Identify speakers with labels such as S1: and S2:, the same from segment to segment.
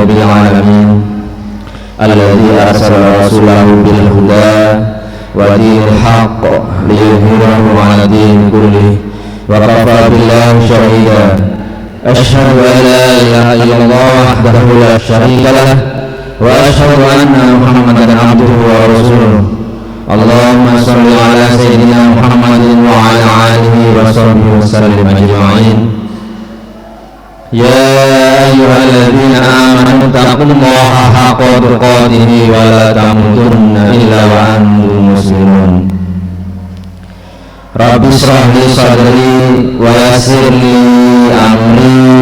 S1: رب العالمين الذي أرسل رسوله بالهدى ودين الحق ليظهره على الدين كله وكفى بالله شهيدا أشهد أن لا إله إلا الله وحده لا شريك له وأشهد أن محمدا عبده ورسوله اللهم صل على سيدنا محمد وعلى آله وصحبه وسلم أجمعين يا أيها الذين آمنوا اتقوا الله حق تقاته ولا تموتن إلا وأنتم مسلمون رب اشرح لي صدري ويسر لي أمري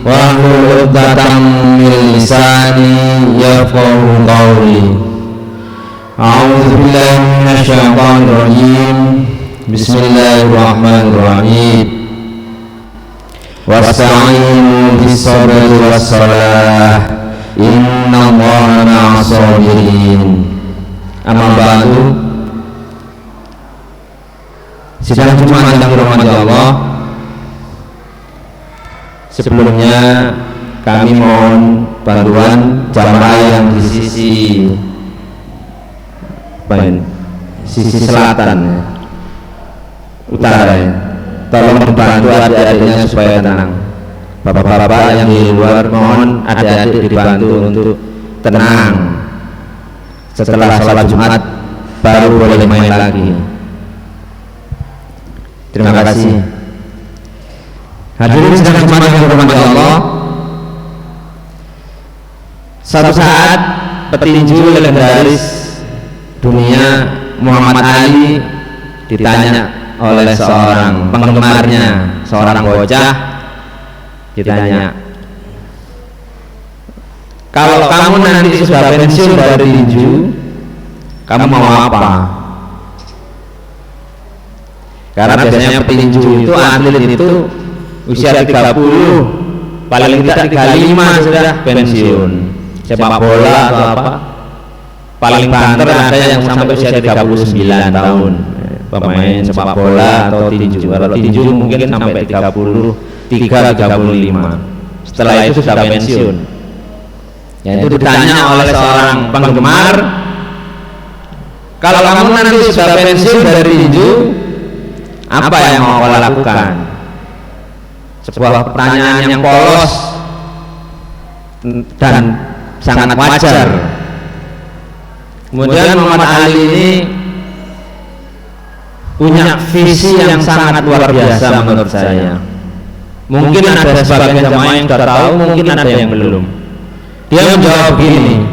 S1: واحلل عقدة من لساني يفقهوا قولي أعوذ بالله من الشيطان الرجيم بسم الله الرحمن الرحيم واستعينوا بالصبر والصلاة إن الله مع الصابرين. Amma ba'du. Sidang Jumat yang dirahmati Allah, sebelumnya kami mohon bantuan jamaah yang di sisi selatan utara ya. Tolong membantu adik-adiknya supaya tenang. Bapak-bapak yang di luar mohon adik-adik dibantu untuk tenang. Setelah sholat Jumat baru boleh main lagi. Terima kasih. Hadirin sidang Jumat yang dirahmati Allah, suatu saat petinju legendaris dunia Muhammad Ali ditanya oleh seorang penggemarnya, seorang bocah, ditanya, kalau kamu nanti sudah pensiun dari tinju, kamu mau apa? Karena biasanya petinju itu, atlet itu usia 30, paling tidak 35 sudah pensiun. Sepak bola atau apa, paling banter ada yang sampai usia 39 tahun. Pemain sepak bola atau tinju. Kalau tinju mungkin sampai 33-35. Setelah itu sudah pensiun. Yaitu ditanya oleh seorang penggemar, kalau kamu nanti sudah pensiun dari tinju, apa yang mau kau lakukan? Sebuah pertanyaan yang polos dan sangat wajar. Kemudian Muhammad Ali ini punya visi yang sangat luar biasa menurut saya. Mungkin ada sebagian jamaah yang sudah tahu, mungkin ada yang belum. Dia menjawab begini,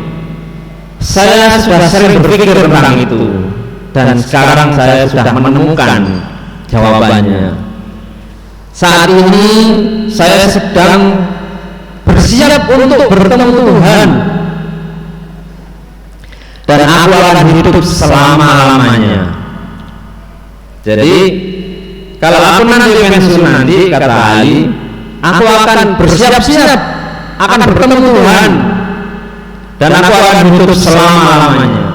S1: saya sudah sering berpikir tentang itu dan sekarang saya sudah menemukan jawabannya. Saat ini saya sedang bersiap untuk bertemu Tuhan dan aku akan hidup selama-lamanya. Jadi kalau aku nanti pensiun nanti, kata Ali, aku akan bersiap-siap akan bertemu Tuhan dan aku akan hidup selama-lamanya.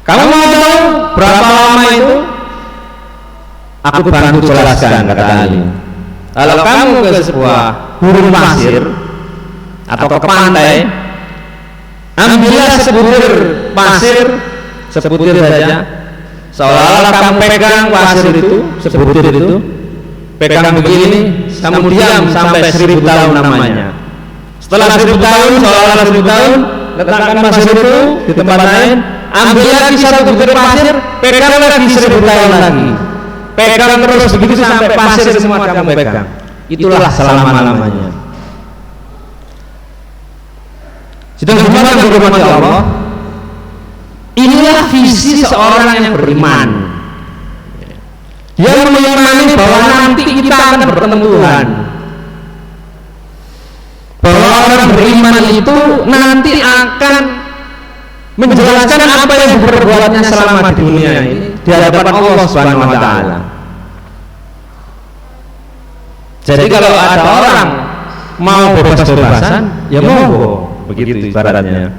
S1: Kamu mau tahu berapa lama itu? Aku bantu jelaskan, kata Ali. Kalau kamu ke sebuah gurun pasir atau ke pantai, ambillah sebutir pasir, sebutir saja, seolah-olah kamu pegang pasir itu, sebutir itu, pegang begini, kamu diam sampai 1000 tahun namanya. Setelah 1000 tahun, seolah-olah 1000 tahun, letakkan pasir itu di tempat lain, ambil lagi satu butir pasir, pegang lagi 1000 tahun lagi, pegang terus begitu sampai pasir semua kamu pegang. Itulah selama-lamanya. Sedang gimana berhormat Allah? Inilah visi seorang yang beriman. Dia meyakini bahwa nanti kita akan bertemu Tuhan. Bahwa orang beriman itu nanti akan menjelaskan apa yang diperbuatnya selama di dunia ini di hadapan Allah Subhanahu wa taala. Jadi kalau ada orang mau bebas-bebasan, ya mau, begitu ibaratnya.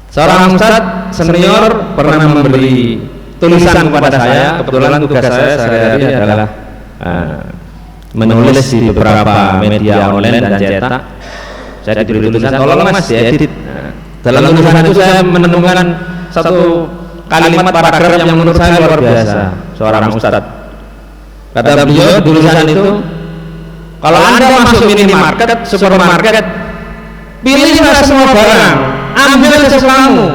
S1: Seorang ustadz senior pernah memberi tulisan kepada saya. Kebetulan tugas saya sehari-hari adalah menulis di beberapa media online dan cetak. saya diberi tulisan, tolong mas diedit. Nah, dalam tulisan itu saya menemukan satu kalimat paragraf yang menurut saya luar biasa. Seorang ustadz, kata beliau tulisan itu, kalau anda masuk minimarket, supermarket, pilihlah semua barang, ambil sesukamu,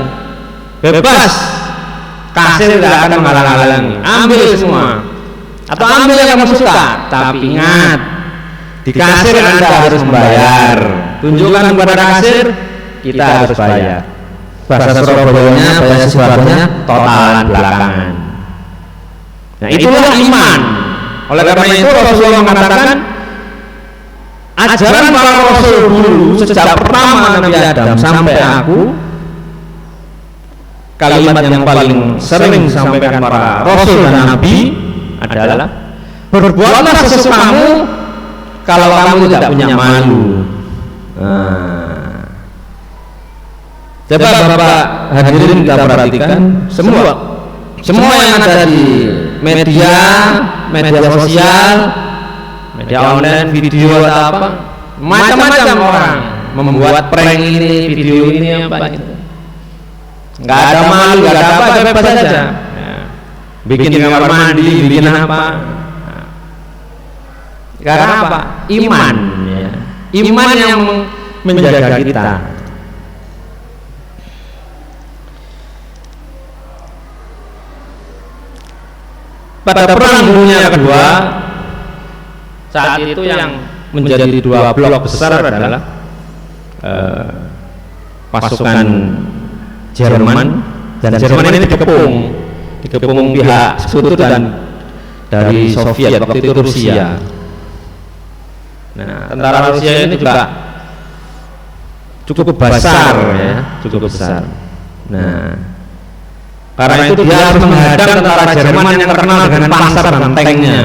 S1: bebas, kasir tidak akan menghalang-halangi, ambil semua, atau ambil yang kamu suka, tapi ingat, di kasir anda harus membayar. Tunjukkan kepada kasir, kita harus bayar. Bahasa Surabaya-nya, bahasa Surabaya totalan belakangan. Nah, itulah iman. Oleh karena itu Rasulullah mengatakan, ajaran para rasul dulu sejak pertama Nabi Adam sampai aku, kalimat yang paling sering disampaikan para rasul dan nabi adalah, berbuatlah sesukamu kalau kamu tidak punya malu. Coba Bapak hadirin kita perhatikan, semua yang ada di media sosial, media online, video atau apa, macam-macam orang membuat prank ini, video ini, apa itu. Nggak ada malu, nggak ada apa, bebas saja. Bikin di kamar mandi, bikin apa. Karena apa? Iman, ya. Iman yang menjaga kita. Pada perang dunia kedua, saat itu yang menjadi dua blok besar adalah pasukan Jerman, dan Jerman ini dikepung pihak sekutu dan dari Soviet, waktu itu Rusia. Nah, tentara Rusia ini juga cukup besar, ya, cukup besar. Nah, karena itu dia harus menghadang tentara Jerman yang terkenal dengan panser dan tanknya.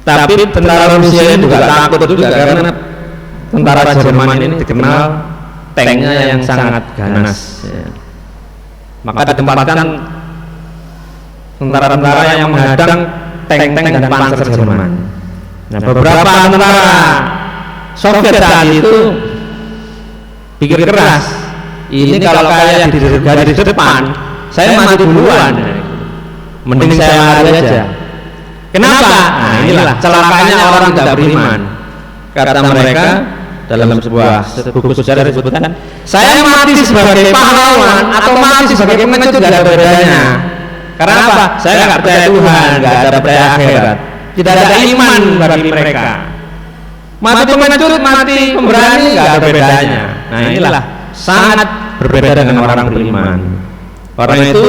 S1: Tapi tentara Rusia ini juga takut juga karena tentara Jerman ini dikenal tanknya yang sangat ganas. Maka ditempatkan tentara-tentara yang menghadang tank-tank dan panser Jerman. Nah, beberapa tentara Soviet saat itu pikir keras, ini kalau kayak di garis depan, saya mati duluan, mending saya lari aja. Kenapa? Nah, inilah celakanya orang tidak beriman. Kata mereka dalam sebuah buku sejarah disebutkan, saya mati sebagai pahlawan atau mati sebagai pengecut tidak ada bedanya. Karena apa? Saya nggak percaya Tuhan, nggak ada percaya akhirat, tidak ada iman bagi mereka. Mati pengecut, mati pemberani, nggak ada bedanya. Nah, inilah sangat berbeda dengan orang beriman. Karena itu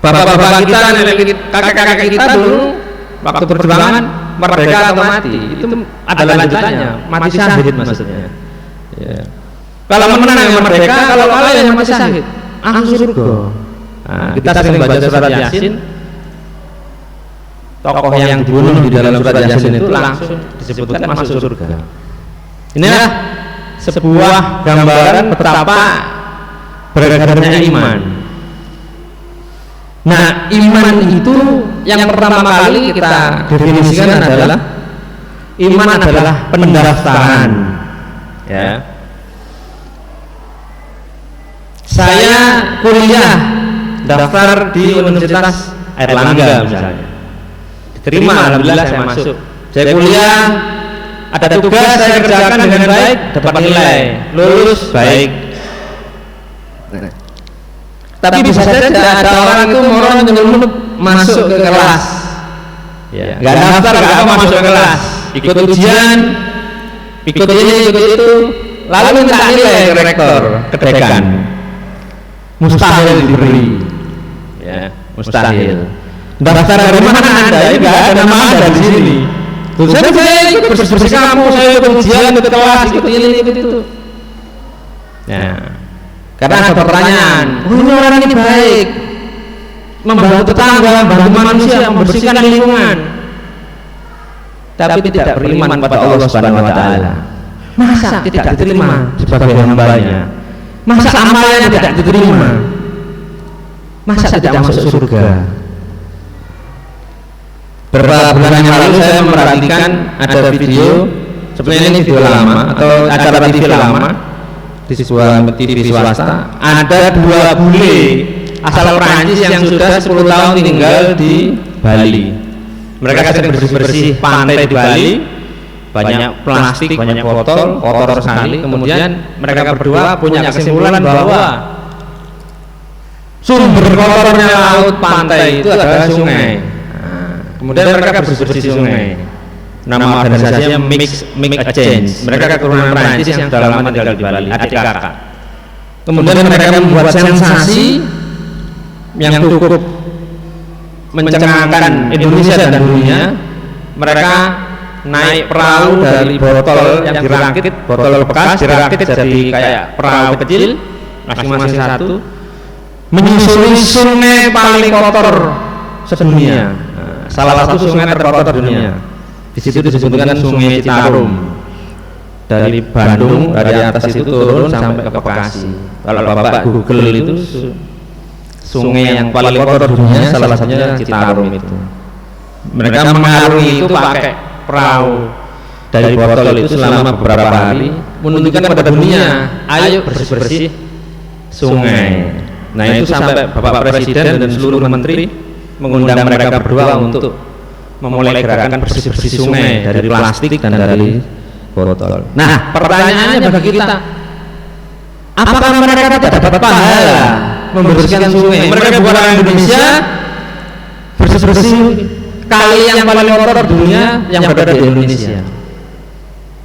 S1: bapak-bapak kita, kakek-kakek kita dulu waktu perjuangan merdeka atau mati, itu adalah lanjutannya, mati syahid maksudnya. Ya. Kalau menang yang merdeka, kalau kalah yang mati syahid, langsung surga. Nah, kita sering baca surat Yasin, tokoh yang dibunuh di dalam surat Yasin itu langsung disebutkan masuk surga. Inilah sebuah gambaran betapa berharganya iman. Nah, iman itu yang pertama kali kita definisikan adalah iman adalah pendaftaran. Ya. Saya kuliah daftar di Universitas Airlangga misalnya, diterima, alhamdulillah saya masuk. Saya kuliah, ada tugas saya kerjakan dengan baik, dapat nilai, lulus baik. Tapi bisa saja ada orang itu nyelundup masuk ke kelas, ya, nggak daftar, nggak apa, masuk ke kelas, ikut ujian, ikut ini, ikut itu, lalu minta nilai ke rektor, ke dekan, mustahil diberi, ya, mustahil. Daftar dari mana anda? Nggak ada nama anda di sini. Saya ikut bersih kampus, saya ikut ujian, ikut kelas, ikut ini, ikut itu. Ya. Karena ada pertanyaan, ini orang ini baik, membantu tetangga, membantu manusia, membersihkan lingkungan, tapi tidak beriman pada Allah Subhanahu Wa Taala. Masa tidak diterima sebagai hambanya? Masa amalnya tidak diterima? Masa tidak masuk surga? Beberapa bulan yang lalu saya memperhatikan ada video sebenarnya ini video lama atau acara TV lama di sebuah TV swasta, ada 2 bule asal Prancis yang sudah 10 tahun tinggal di Bali. Mereka sering bersih-bersih pantai di Bali, banyak plastik, banyak botol, kotor sekali. Kemudian mereka berdua punya kesimpulan bahwa sumber kotornya laut pantai itu adalah sungai. Kemudian mereka bersih-bersih sungai. Nama organisasinya Mix Exchange. Mereka keturunan Prancis yang sudah lama tinggal di Bali, adik kakak. Kemudian mereka membuat sensasi yang cukup mencengangkan Indonesia dan dunia. Mereka naik perahu dari botol yang dirakit, botol bekas dirakit jadi kayak perahu kecil, masing-masing satu, menyusuri sungai paling kotor sedunia. Salah satu sungai terkotor dunia. Di situ disebutkan Sungai Citarum. Dari Bandung, dari atas itu turun sampai ke Bekasi. Kalau Bapak Google itu sungai yang paling kotor dunia, salah satunya Citarum itu. Mereka mengarungi itu pakai perahu dari botol itu selama beberapa hari, menunjukkan pada dunia, ayo bersih-bersih sungai. Nah itu sampai Bapak Presiden dan seluruh menteri mengundang mereka berdua untuk memulai gerakan bersih-bersih sungai dari plastik dan dari botol. Nah, pertanyaannya bagi kita, apakah mereka tidak dapat pahala membersihkan sungai? Mereka bukan orang Indonesia, bersih-bersih kali yang paling kotor dunia yang berada di Indonesia.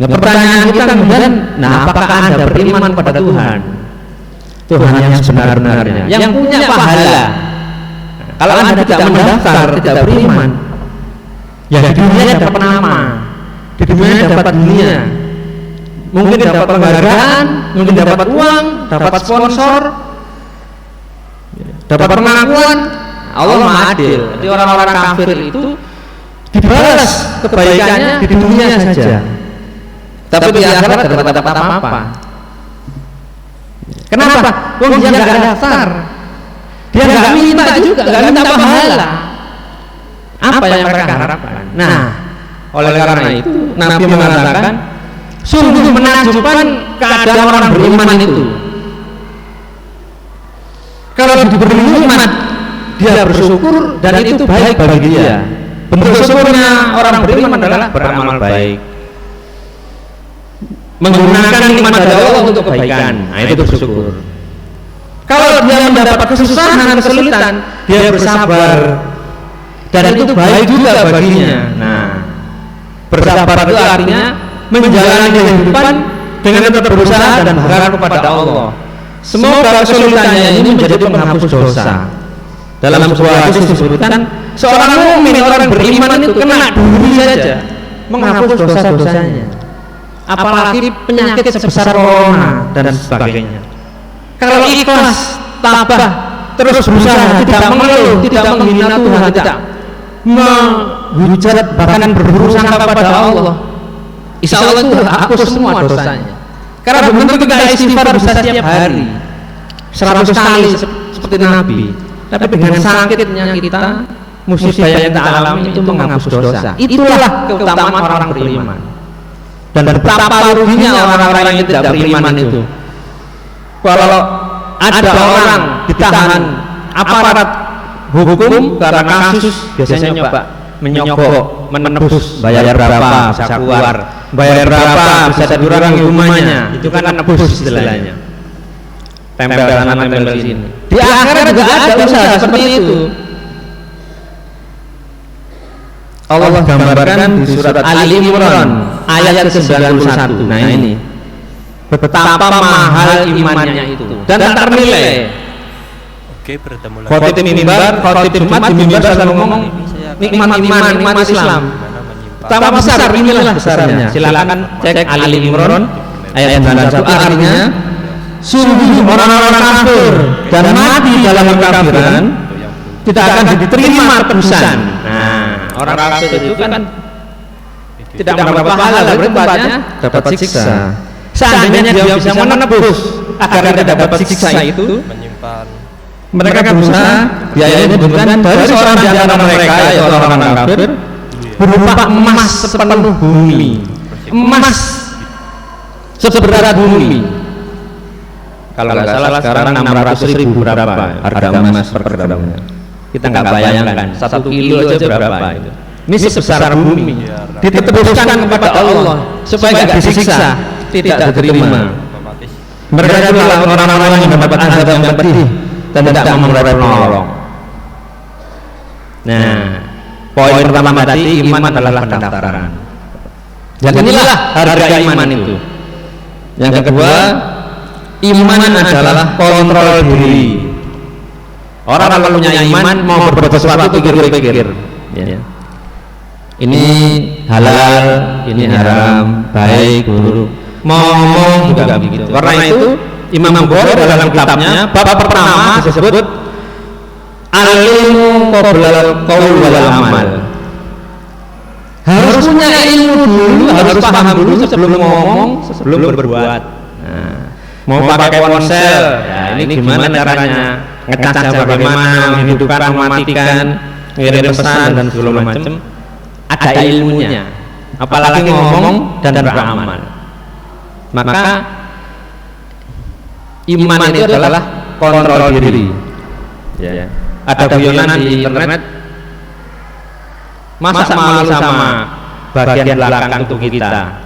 S1: Nah, pertanyaan kita kemudian, nah apakah Anda beriman pada Tuhan? Tuhan yang sebenar-benarnya, yang punya pahala. Kalau Anda tidak mendaftar, tidak beriman, ya di dunia dapat nama, di dunia dapat dunia, mungkin dapat penghargaan, mungkin dapat uang, dapat sponsor, dapat pengakuan. Allah Maha Adil. Jadi orang-orang kafir itu dibalas kebaikannya di dunia saja, tapi di akhirat tidak dapat apa-apa. Kenapa? Wong dia nggak daftar, dia nggak minta juga, nggak minta pahala. Apa yang mereka harapkan? Nah, oleh karena itu Nabi mengatakan, sungguh menakjubkan keadaan orang beriman itu. Kalau diberi nikmat, dia bersyukur dan itu baik bagi dia. Bentuk syukurnya orang beriman adalah beramal baik, menggunakan nikmat dari Allah untuk kebaikan. Nah itu bersyukur. Kalau dia mendapat kesusahan, kesulitan, dia bersabar, dan itu baik juga baginya. Nah, bersabar itu artinya menjalani kehidupan dengan tetap berusaha dan berharap kepada Allah. Semoga kesulitannya ini menjadi penghapus dosa. Dalam sebuah hadis disebutkan, seorang mukmin, orang beriman itu kena duri saja menghapus dosa-dosanya. Apalagi penyakit sebesar corona dan sebagainya. Kalau ikhlas, tabah, terus berusaha, tidak mengeluh, tidak menghina Tuhan, tidak menghujat, bahkan berburuk sangka kepada Allah, insya Allah itu hapus semua dosanya. Karena begitu kita istighfar bisa setiap hari 100 kali seperti Nabi, tapi dengan sakitnya kita, musibah yang kita alami itu menghapus dosa. Itulah keutamaan orang beriman. Dan betapa ruginya orang-orang yang tidak beriman itu. Kalau ada orang ditahan aparat hukum karena kasus, biasanya nyoba menyogok, menebus, bayar berapa bisa keluar, bayar berapa bisa dikurangi hukumannya. Itu kan nebus istilahnya. Tempel sana, tempel sini. Di akhirat juga ada usaha seperti itu. Allah gambarkan di surat Ali Imran ayat ke-91. Nah ini betapa mahal imannya itu dan tak ternilai.
S2: Oke, bertemu lagi.
S1: Khotib mimbar, khotib Jumat di mimbar selalu ngomong nikmat iman, nikmat Islam. Betapa besar, inilah besarnya. Silakan cek Ali Imran ayat 91. Artinya sungguh orang-orang kafir dan mati dalam kekafiran tidak akan diterima tebusan. Nah, orang kafir itu kan tidak mendapat pahala, berarti tempatnya dapat siksa. Seandainya dia bisa menebus agar tidak dapat siksa itu,
S2: menyimpan,
S1: mereka berusaha, biayanya diberikan dari seorang di antara mereka, yaitu orang-orang kafir, berupa emas sepenuh bumi. emas seberat bumi. Kalau nggak salah sekarang 600.000 berapa harga emas per gramnya. Kita nggak bayangkan 1 kilo aja berapa itu. Ini sebesar bumi ditebuskan kepada Allah supaya nggak disiksa, tidak diterima. Mereka itulah orang-orang yang mendapat azab yang pedih dan tidak mau menolong. Nah, poin pertama tadi, iman adalah pendaftaran. Dan inilah harga iman itu. Yang kedua, iman adalah kontrol diri. Orang kalau punya iman mau berbuat sesuatu pikir-pikir. Ya. Ini halal, ini haram, baik, buruk. Mau ngomong juga begitu. Karena itu Imam Bukhari dalam kitabnya bab pertama disebut al-ilmu qoblal qaul wal amal. Harus punya ilmu dulu, harus paham dulu sebelum ngomong, sebelum berbuat. Nah, mau pakai ponsel, ya ini gimana caranya ngecas, bagaimana menghidupkan, mematikan, ngirim pesan dan segala macam. Ada ilmunya, apalagi ngomong dan beramal. Maka iman itu adalah kontrol diri. Ya. Ada guyonan di internet, masa malu sama bagian belakang tubuh kita.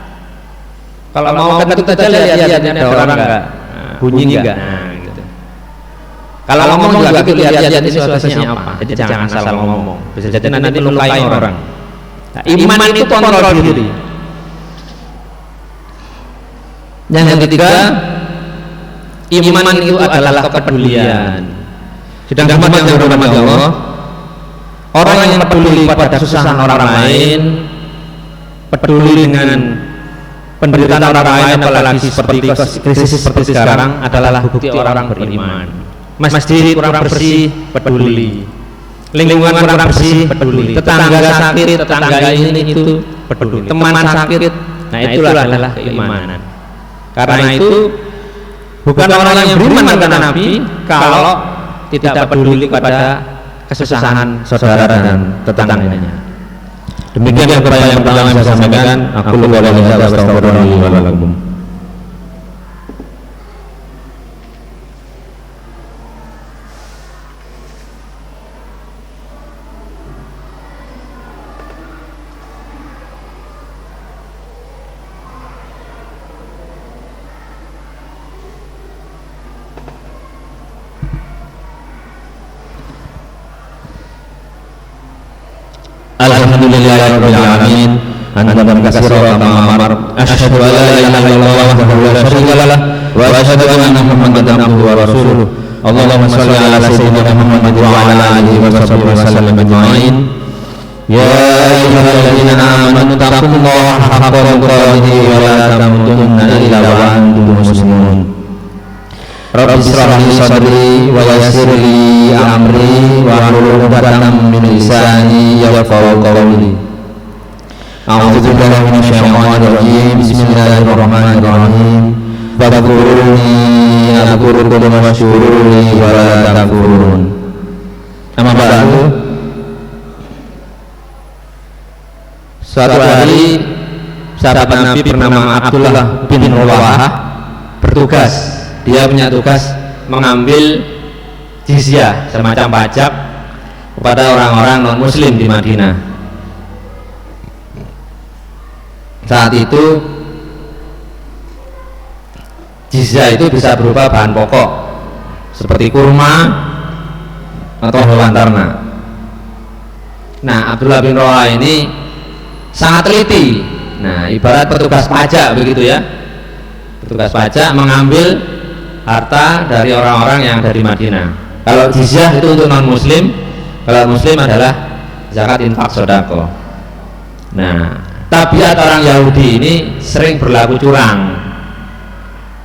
S1: Kalau mau kentut aja lihat ada orang enggak, bunyi enggak. Nah, gitu. Kalau ngomong juga gitu, lihat situasinya apa. Jadi jangan asal ngomong. Bisa jadi nanti melukai orang. Nah, iman itu kontrol diri. Yang ketiga, iman itu adalah kepedulian. Sedang umat yang berhormat Allah, orang yang peduli pada kesusahan orang lain, peduli dengan penderitaan orang lain, apalagi seperti krisis seperti sekarang, adalah bukti orang beriman. Masjid kurang bersih, peduli. Lingkungan kurang bersih, peduli. Tetangga sakit, tetangga ini itu peduli. Teman sakit, nah itulah adalah keimanan. Karena itu bukan orang yang beriman kata Nabi kalau tidak peduli pada kesusahan saudara dan tetangganya. Demikian yang pertama yang saya sampaikan. Aku lupa dan saya astagfirullahaladzim wa lakum. Alhamdulillahirabbil alamin. Hamdan katsiran kama amar. Asyhadu an la ilaha illallah wahdahu la syarika lah wa asyhadu anna Muhammadan abduhu wa rasuluh. Allahumma shalli ala sayyidina Muhammad wa ala alihi wa sahbihi wa sallam ajma'in. Ya ayyuhalladzina amanu taqullaha haqqa tuqatih wa la tamutunna illa wa antum muslimun. Rabbi shrah li sadri wa yassir li amri wa hlul 'uqdatam min lisani yafqahu qawli. A'udzu billahi minasy syaithanir rajim. Bismillahirrahmanirrahim. Fadhkuruni adhkurkum washkuruni wa la takfurun. Amma ba'du. Suatu hari sahabat Nabi bernama Abdullah bin Rawahah bertugas. Dia punya tugas mengambil jizyah, semacam pajak kepada orang-orang non-muslim di Madinah. Saat itu jizyah itu bisa berupa bahan pokok seperti kurma atau hewan ternak. Nah, Abdullah bin Rawahah ini sangat teliti. Nah, ibarat petugas pajak begitu ya. Petugas pajak mengambil harta dari orang-orang yang dari Madinah. Kalau jizyah itu untuk non muslim, kalau muslim adalah zakat, infak, sodako. Nah, tabiat orang Yahudi ini sering berlaku curang.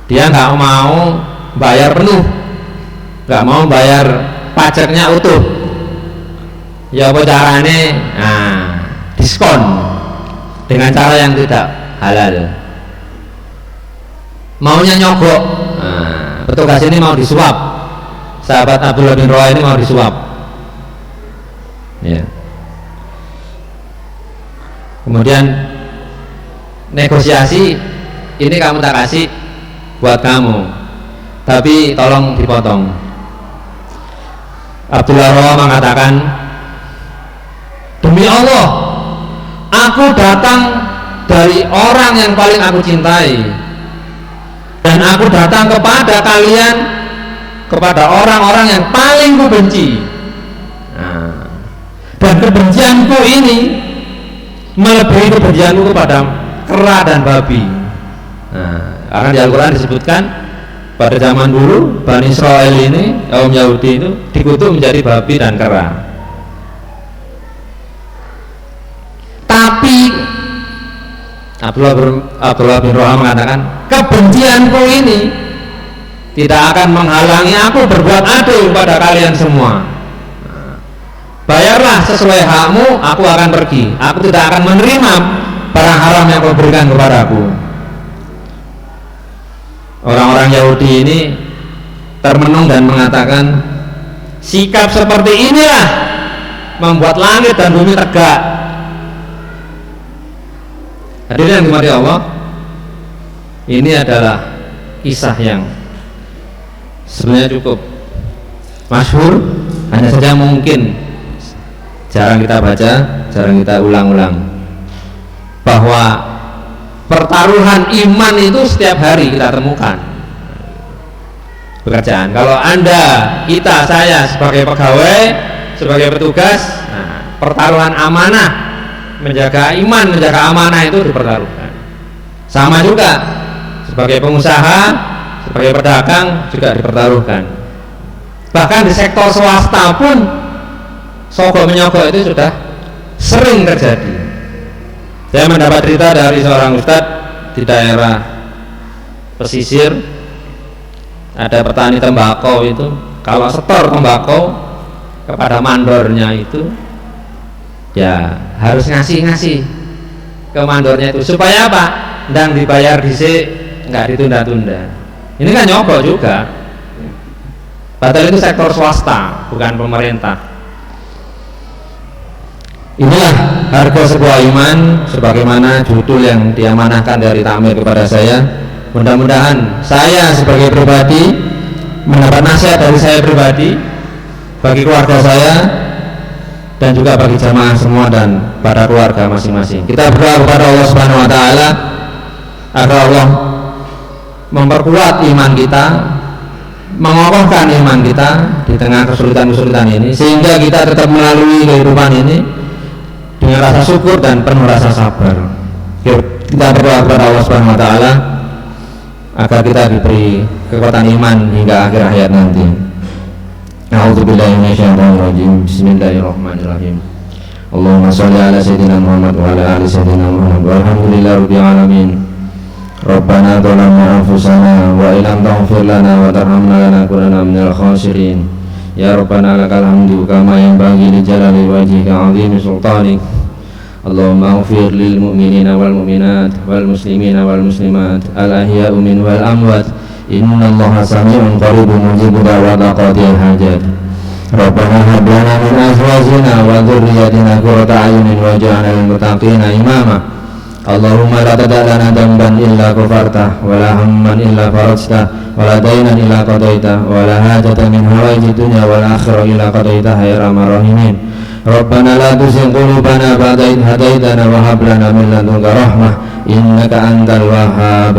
S1: Dia nggak mau bayar penuh, nggak mau bayar pajaknya utuh. Ya apa caranya? Nah, diskon dengan cara yang tidak halal. Maunya nyogok. Nah, petugas ini mau disuap. Sahabat Abdullah bin Rawahah ini mau disuap. Ya. Kemudian negosiasi, ini kamu tak kasih buat kamu, tapi tolong dipotong. Abdullah Roa mengatakan, demi Allah, aku datang dari orang yang paling aku cintai, dan aku datang kepada kalian, kepada orang-orang yang paling ku benci. Dan kebencianku ini melebihi kebencianku kepada kera dan babi. Karena di Al-Quran disebutkan pada zaman dulu Bani Israel ini, kaum Yahudi itu dikutuk menjadi babi dan kera. Tapi Abdullah bin Roham mengatakan, kebencianku ini tidak akan menghalangi aku berbuat adil pada kalian semua. Bayarlah sesuai hakmu, aku akan pergi. Aku tidak akan menerima barang haram yang kau berikan kepadaku. Orang-orang Yahudi ini termenung dan mengatakan, sikap seperti inilah membuat langit dan bumi tegak. Hadirin yang dimati Allah, ini adalah kisah yang sebenarnya cukup masyhur, hanya saja mungkin jarang kita baca, jarang kita ulang-ulang, bahwa pertaruhan iman itu setiap hari kita temukan. Pekerjaan, kalau Anda, kita, saya sebagai pegawai, sebagai petugas, pertaruhan amanah, menjaga iman, menjaga amanah itu dipertaruhkan. Sama juga sebagai pengusaha, sebagai pedagang juga dipertaruhkan. Bahkan di sektor swasta pun sogok menyogok itu sudah sering terjadi. Saya mendapat cerita dari seorang ustadz di daerah pesisir, ada petani tembakau itu, kalau setor tembakau kepada mandornya itu, ya harus ngasih ke mandornya itu, supaya apa? Ndang dibayar dhisik, nggak ditunda-tunda. Ini kan nyogok juga. Padahal itu sektor swasta, bukan pemerintah. Inilah harga sebuah iman, sebagaimana judul yang diamanahkan dari takmir kepada saya. Mudah-mudahan saya sebagai pribadi mendapat nasihat dari saya pribadi, bagi keluarga saya, dan juga bagi jamaah semua dan pada keluarga masing-masing. Kita berdoa kepada Allah Subhanahu wa taala agar Allah memperkuat iman kita, mengokohkan iman kita di tengah kesulitan-kesulitan ini, sehingga kita tetap melalui kehidupan ini dengan rasa syukur dan penuh rasa sabar. Kita berdoa kepada Allah Subhanahu wa taala agar kita diberi kekuatan iman hingga akhir hayat nanti. A'udzubillahi minasyaitonir rajim. Bismillahirrahmanirrahim. Allahumma shalli ala sayyidina Muhammad wa ala ali sayyidina Muhammad walhamdulillahirabbil alamin. Rabbana zalamna anfusana wa illam taghfir lana wa tarhamna lanakunanna minal khasirin. Ya Rabbana lakal hamdu kama yanbaghi li jalali wajhika 'azimi sultanik. Allahumma ighfir lil mu'minina wal mu'minat wal muslimina wal muslimat al ahya'u min wal amwat. Innallaha samii'un qaribun mujibud da'wati qadil hajat. Rabbana hab lana min azwajina wa dhurriyyatina qurrata a'yunin waj'alna lil muttaqina imama. Allahumma la tada' lana damban illa ghafartah wa la hamman illa farajtah wa la daynan illa qadaitah wa la hajatan min hawaiji dunya wal akhirah illa qadaitah ya arhamar rahimin. Rabbana la tuzigh qulubana ba'da idh hadaitana wa hab lana min ladunka rahmah innaka antal wahhab.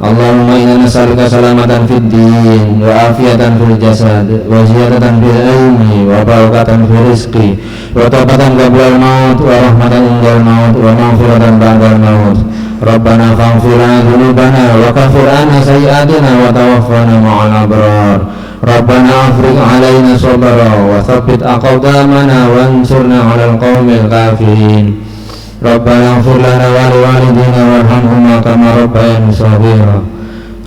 S1: Allahumma inna nas'aluka salamatan fid din wa afiyatan fil jasad wa ziyadatan fil ilmi wa barakatan fil rizqi wa taubatan qabla al-maut wa rahmatan indal maut wa maghfiratan ba'da al-maut. Rabbana faghfir lana dhunubana wa kaffir 'anna sayyi'atina wa tawaffana ma'al abrar. Rabbana afrigh 'alaina sabra wa tsabbit aqdamana wansurna 'alal qaumil kafirin. Rabbana ighfir lana wa liwalidina warhamhuma kama rabbayani shaghira.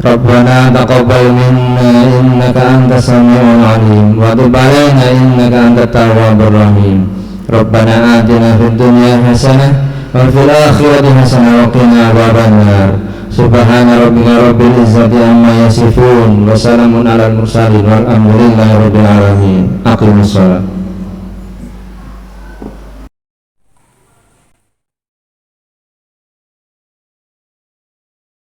S1: Rabbana taqabbal minna innaka antas samiul 'alim wa tub 'alaina innaka antat tawwabur rahim. Rabbana atina fid dunya hasanah wa fil akhirati hasanah wa qina adzabannar. Subhana rabbika rabbil izzati amma yasifun wa salamun alal mursalin walhamdulillahi rabbil alamin. Aqimus shalah.